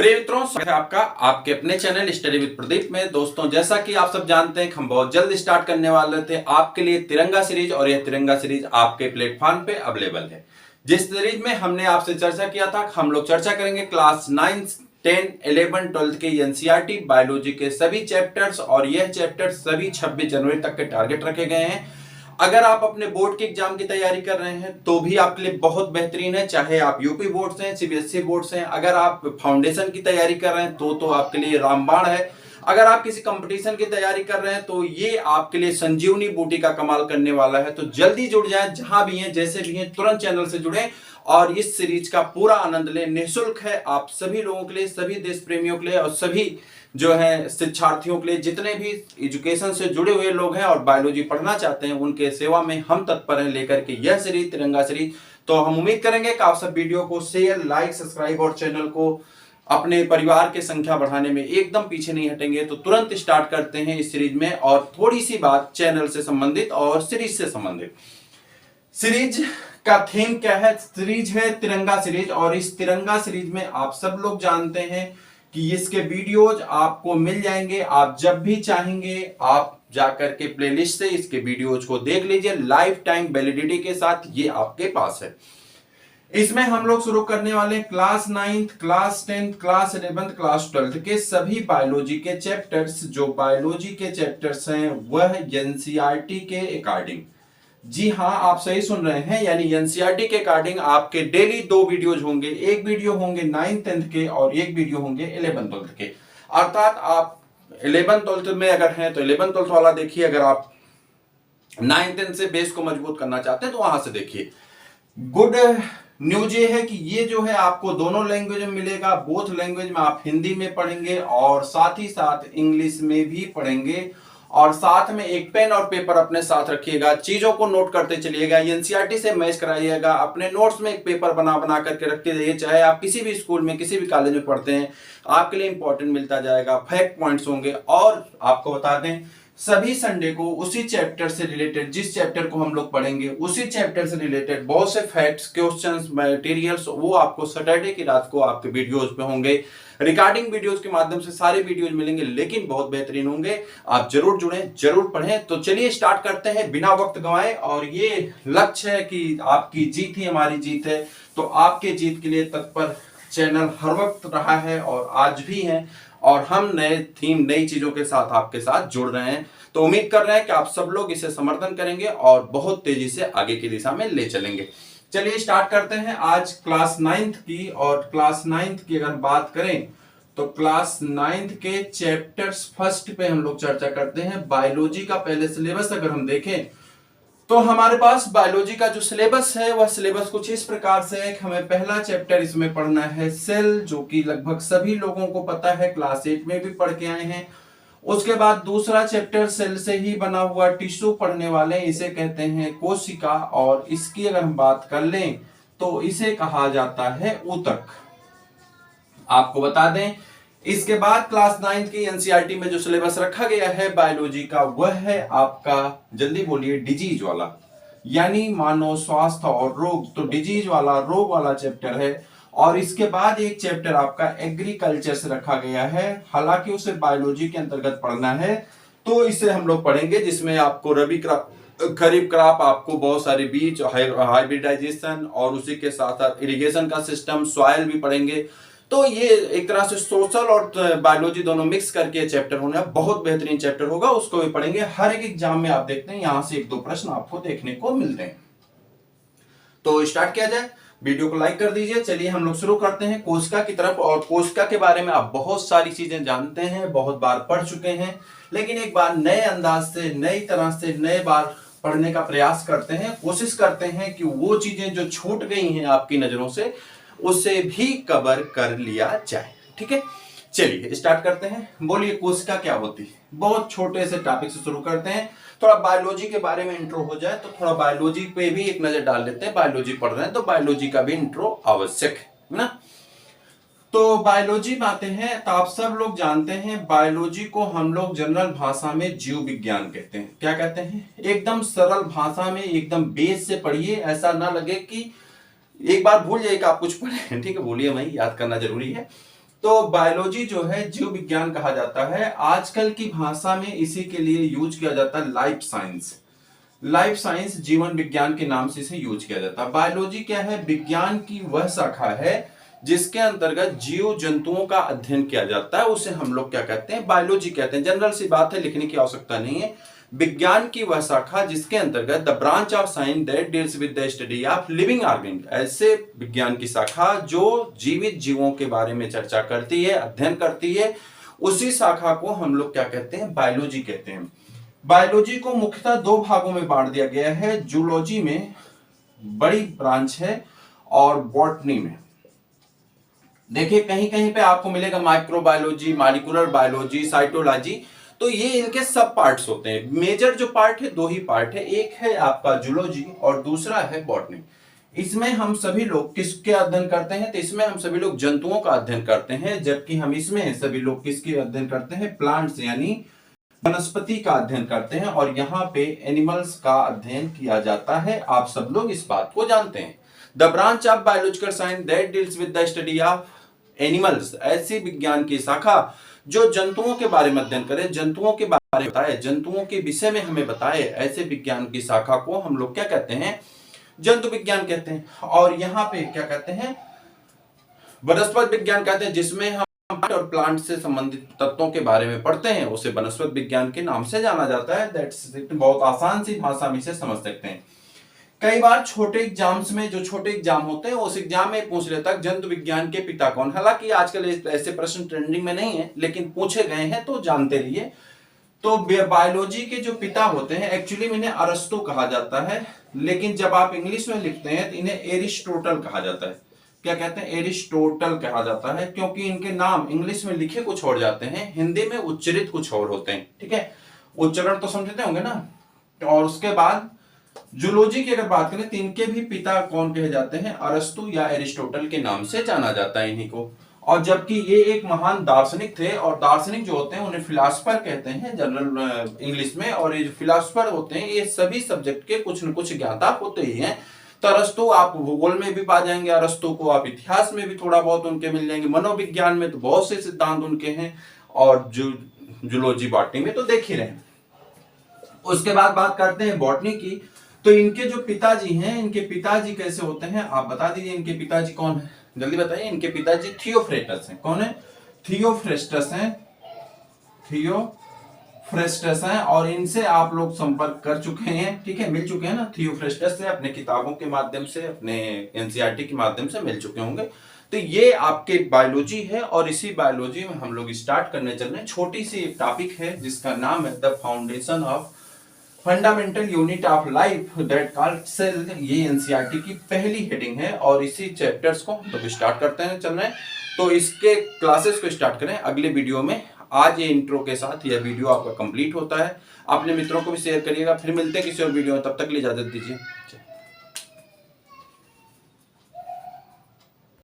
प्रिय मित्रों, स्वागत है आपका आपके अपने चैनल स्टडी विद प्रदीप में। दोस्तों, जैसा कि आप सब जानते हैं, हम बहुत जल्द स्टार्ट करने वाले थे आपके लिए तिरंगा सीरीज, और यह तिरंगा सीरीज आपके प्लेटफॉर्म पे अवेलेबल है। जिस सीरीज में हमने आपसे चर्चा किया था, हम लोग चर्चा करेंगे क्लास 9, 10, 11, 12 के एनसीईआरटी बायोलॉजी के सभी चैप्टर्स, और यह चैप्टर सभी 26 जनवरी तक के टारगेट रखे गए हैं। अगर आप अपने बोर्ड के एग्जाम की तैयारी कर रहे हैं तो भी आपके लिए बहुत बेहतरीन है, चाहे आप यूपी बोर्ड से हैं, सीबीएसई बोर्ड से हैं। अगर आप फाउंडेशन की तैयारी कर रहे हैं तो आपके लिए रामबाण है। अगर आप किसी कंपटीशन की तैयारी कर रहे हैं तो ये आपके लिए संजीवनी बूटी का कमाल करने वाला है। तो जल्दी जुड़ जाएं, जहां भी हैं, जैसे भी हैं, तुरंत चैनल से जुड़ें और इस सीरीज का पूरा आनंद लें। निःशुल्क है आप सभी लोगों के लिए, सभी देश प्रेमियों के लिए और सभी जो है शिक्षार्थियों के लिए। जितने भी एजुकेशन से जुड़े हुए लोग हैं और बायोलॉजी पढ़ना चाहते हैं, उनके सेवा में हम तत्पर हैं लेकर के यह सीरीज, तिरंगा सीरीज। तो हम उम्मीद करेंगे कि आप सब वीडियो को शेयर, लाइक, सब्सक्राइब और चैनल को अपने परिवार की संख्या बढ़ाने में एकदम पीछे नहीं हटेंगे। तो तुरंत स्टार्ट करते हैं इस सीरीज में। और थोड़ी सी बात चैनल से संबंधित और सीरीज से संबंधित। सीरीज का थीम क्या है? सीरीज है तिरंगा सीरीज, और इस तिरंगा सीरीज में आप सब लोग जानते हैं कि इसके वीडियोज आपको मिल जाएंगे। आप जब भी चाहेंगे आप जाकर के प्लेलिस्ट से इसके वीडियोज को देख लीजिए, लाइफ टाइम वैलिडिटी के साथ ये आपके पास है। इसमें हम लोग शुरू करने वाले हैं class 9th, class 10th, class 11th, class 12th के सभी बायोलॉजी के चैप्टर्स। जो बायोलॉजी के चैप्टर्स हैं वह एनसीईआरटी के अकॉर्डिंग, जी हाँ, आप सही सुन रहे हैं, यानी एनसीईआरटी के अकॉर्डिंग आपके डेली 2 वीडियोज होंगे। एक वीडियो होंगे 9th 10th के और एक वीडियो होंगे 11th 12th के। अर्थात आप 11th 12th में अगर हैं तो 11th 12th वाला देखिए, अगर आप 9th 10th से बेस को मजबूत करना चाहते हैं तो वहां से देखिए। गुड न्यूज ये है कि ये जो है आपको दोनों लैंग्वेज में मिलेगा। बोथ लैंग्वेज में आप हिंदी में पढ़ेंगे और साथ ही साथ इंग्लिश में भी पढ़ेंगे। और साथ में एक पेन और पेपर अपने साथ रखिएगा, चीजों को नोट करते चलिएगा, एनसीईआरटी से मैच कराइएगा। अपने नोट्स में एक पेपर बना बना करके रखते जाइए। चाहे आप किसी भी स्कूल में, किसी भी कॉलेज में पढ़ते हैं, आपके लिए इंपॉर्टेंट मिलता जाएगा, फैक्ट पॉइंट्स होंगे। और आपको बता दें, सभी संडे को उसी चैप्टर से रिलेटेड, जिस चैप्टर को हम लोग पढ़ेंगे उसी चैप्टर से रिलेटेड बहुत से फैक्ट्स, क्वेश्चंस, मटेरियल्स, वो आपको सैटरडे की रात को आपके वीडियोज पे होंगे। रिकॉर्डिंग वीडियोज के माध्यम से सारे वीडियोज मिलेंगे, लेकिन बहुत बेहतरीन होंगे। आप जरूर जुड़ें, जरूर पढ़ें। तो चलिए स्टार्ट करते हैं बिना वक्त गंवाए। और ये लक्ष्य है कि आपकी जीत ही हमारी जीत है। तो आपके जीत के लिए तत्पर चैनल हर वक्त रहा है और आज भी है, और हम नए थीम, नई चीजों के साथ आपके साथ जुड़ रहे हैं। तो उम्मीद कर रहे हैं कि आप सब लोग इसे समर्थन करेंगे और बहुत तेजी से आगे की दिशा में ले चलेंगे। चलिए स्टार्ट करते हैं आज क्लास 9th की। और क्लास 9th की अगर बात करें तो क्लास 9th के चैप्टर्स फर्स्ट पे हम लोग चर्चा करते हैं। बायोलॉजी का पहले सिलेबस अगर हम देखें तो हमारे पास बायोलॉजी का जो सिलेबस है वह सिलेबस कुछ इस प्रकार से है कि हमें पहला चैप्टर इसमें पढ़ना है सेल, जो कि लगभग सभी लोगों को पता है, क्लास 8 में भी पढ़ के आए हैं। उसके बाद दूसरा चैप्टर सेल से ही बना हुआ टिश्यू पढ़ने वाले, इसे कहते हैं कोशिका, और इसकी अगर हम बात कर लें तो इसे कहा जाता है ऊतक। आपको बता दें, इसके बाद क्लास 9th की एनसीईआरटी में जो सिलेबस रखा गया है बायोलॉजी का वह है आपका, जल्दी बोलिए, डिजीज वाला, यानी मानव स्वास्थ्य और रोग। तो डिजीज वाला, रोग वाला चैप्टर है। और इसके बाद एक चैप्टर आपका एग्रीकल्चर से रखा गया है, हालांकि उसे बायोलॉजी के अंतर्गत पढ़ना है तो इसे हम लोग पढ़ेंगे, जिसमें आपको रबी क्रॉप, खरीफ क्रॉप, आपको बहुत सारे बीज, हाइब्रिडाइजेशन, और उसी के साथ साथ इरिगेशन का सिस्टम, सॉइल भी पढ़ेंगे। तो ये एक तरह से सोशल और बायोलॉजी दोनों मिक्स करके चैप्टर होने, बहुत बेहतरीन चैप्टर होगा, उसको भी पढ़ेंगे। हर एक एग्जाम में आप देखते हैं यहां से 1-2 प्रश्न आपको देखने को मिलते हैं। तो स्टार्ट किया जाए, वीडियो को लाइक कर दीजिए। चलिए हम लोग शुरू करते हैं कोशिका की तरफ। और कोशिका के बारे में आप बहुत सारी चीजें जानते हैं, बहुत बार पढ़ चुके हैं, लेकिन एक बार नए अंदाज से, नई तरह से, नए बार पढ़ने का प्रयास करते हैं, कोशिश करते हैं कि वो चीजें जो छूट गई हैं आपकी नजरों से उसे भी कवर कर लिया जाए। ठीक है, चलिए स्टार्ट करते हैं। बोलिए कोशिका क्या होती है? बहुत छोटे से टॉपिक से शुरू करते हैं, थोड़ा बायोलॉजी के बारे में इंट्रो हो जाए तो थोड़ा बायोलॉजी पे भी एक नजर डाल लेते हैं। बायोलॉजी पढ़ रहे हैं तो बायोलॉजी का भी इंट्रो आवश्यक है ना। तो बायोलॉजी में आते हैं तो आप सब लोग जानते हैं बायोलॉजी को हम लोग जनरल भाषा में जीव विज्ञान कहते हैं। क्या कहते हैं? एकदम सरल भाषा में, एकदम बेस से पढ़िए, ऐसा ना लगे कि एक बार भूल जाइए कि आप कुछ पढ़े। ठीक है, बोलिए, वही याद करना जरूरी है। तो बायोलॉजी जो है जीव विज्ञान कहा जाता है। आजकल की भाषा में इसी के लिए यूज किया जाता है लाइफ साइंस। लाइफ साइंस जीवन विज्ञान के नाम से इसे यूज किया जाता है। बायोलॉजी क्या है? विज्ञान की वह शाखा है जिसके अंतर्गत जीव जंतुओं का अध्ययन किया जाता है, उसे हम लोग क्या कहते हैं? बायोलॉजी कहते हैं। जनरल सी बात है, लिखने की आवश्यकता नहीं है। विज्ञान की वह शाखा जिसके अंतर्गत the branch of science that deals with the study of living organisms, ऐसे विज्ञान की शाखा जो जीवित जीवों के बारे में चर्चा करती है, अध्ययन करती है, उसी शाखा को हम लोग क्या कहते हैं? बायोलॉजी कहते हैं। बायोलॉजी को मुख्यतः दो भागों में बांट दिया गया है। जूलॉजी में बड़ी ब्रांच है और बॉटनी में। देखिए कहीं कहीं पे आपको मिलेगा माइक्रोबायोलॉजी, मॉलिक्यूलर बायोलॉजी, साइटोलॉजी, तो ये इनके सब पार्ट्स होते हैं। मेजर जो पार्ट है, दो ही पार्ट है, एक है आपका जूलॉजी और दूसरा है बॉटनी। इसमें हम सभी लोग किसके अध्ययन करते हैं? तो इसमें हम सभी लोग जंतुओं का अध्ययन करते हैं, जबकि हम इसमें सभी लोग किसके अध्ययन करते हैं? प्लांट्स यानी वनस्पति का अध्ययन करते हैं, और यहाँ पे एनिमल्स का अध्ययन किया जाता है। आप सब लोग इस बात को जानते हैं। The branch of biological science that deals with the study of animals, ऐसी विज्ञान की शाखा जो जंतुओं के बारे में अध्ययन करे, जंतुओं के बारे में बताए, जंतुओं के विषय में हमें बताए, ऐसे विज्ञान की शाखा को हम लोग क्या कहते हैं? जंतु विज्ञान कहते हैं। और यहाँ पे क्या कहते हैं? वनस्पति विज्ञान कहते हैं, जिसमें हम और प्लांट से संबंधित तत्वों के बारे में पढ़ते हैं, उसे वनस्पति विज्ञान के नाम से जाना जाता है। That's it. बहुत आसान सी भाषा में इसे समझ सकते हैं। कई बार छोटे एग्जाम्स में, जो छोटे एग्जाम होते हैं, उस एग्जाम में पूछ लेता है जंतु विज्ञान के पिता कौन। हालांकि आजकल ऐसे प्रश्न ट्रेंडिंग में नहीं है, लेकिन पूछे गए हैं तो जानते रहिए। तो बायोलॉजी के जो पिता होते हैं, एक्चुअली इन्हें अरस्तु कहा जाता है, लेकिन जब आप इंग्लिश में लिखते हैं तो इन्हें एरिस्टोटल कहा जाता है। क्या कहते हैं? एरिस्टोटल कहा जाता है, क्योंकि इनके नाम इंग्लिश में लिखे कुछ और जाते हैं, हिंदी में उच्चरित कुछ और होते हैं। ठीक है, उच्चारण तो समझते होंगे ना। और उसके बाद जूलॉजी की अगर बात करें तो इनके भी पिता कौन कहे जाते हैं? अरस्तु या एरिस्टोटल के नाम से जाना जाता है इन्हीं को। और जबकि ये एक महान दार्शनिक थे, और दार्शनिक जो होते हैं उन्हें फिलासफर कहते हैं जनरल इंग्लिश में। और ये जो फिलासफर होते हैं ये सभी सब्जेक्ट के कुछ न कुछ ज्ञाता होते ही हैं। तो अरस्तु आप भूगोल में भी पा जाएंगे, अरस्तु को आप इतिहास में भी थोड़ा बहुत उनके मिल जाएंगे, मनोविज्ञान में तो बहुत से सिद्धांत उनके हैं, और जूलॉजी बॉटनी में तो देख ही रहे हैं। उसके बाद बात करते हैं बॉटनी की। तो इनके जो पिताजी हैं, इनके पिताजी कैसे होते हैं आप बता दीजिए। इनके पिताजी कौन है? जल्दी बताइए। इनके पिताजी थियोफ्रेस्टस हैं। कौन है? थियोफ्रेस्टस हैं। थियोफ्रेस्टस हैं, और इनसे आप लोग संपर्क कर चुके हैं। ठीक है, मिल चुके हैं ना थियोफ्रेस्टस से, अपने किताबों के माध्यम से, अपने एनसीईआरटी के माध्यम से मिल चुके होंगे। तो ये आपके बायोलॉजी है, और इसी बायोलॉजी में हम लोग स्टार्ट करने चल रहे हैं। छोटी सी एक टॉपिक है जिसका नाम है the foundation of fundamental unit of life that called cell. ये एनसीईआरटी की पहली हेडिंग है, और इसी चैप्टर्स को हम लोग स्टार्ट करते हैं चल रहे हैं। तो इसके क्लासेस को स्टार्ट करें अगले वीडियो में। आज ये इंट्रो के साथ यह वीडियो आपका कंप्लीट होता है। अपने मित्रों को भी शेयर करिएगा। फिर मिलते हैं किसी और वीडियो में, तब तक के लिए इजाजत दीजिए।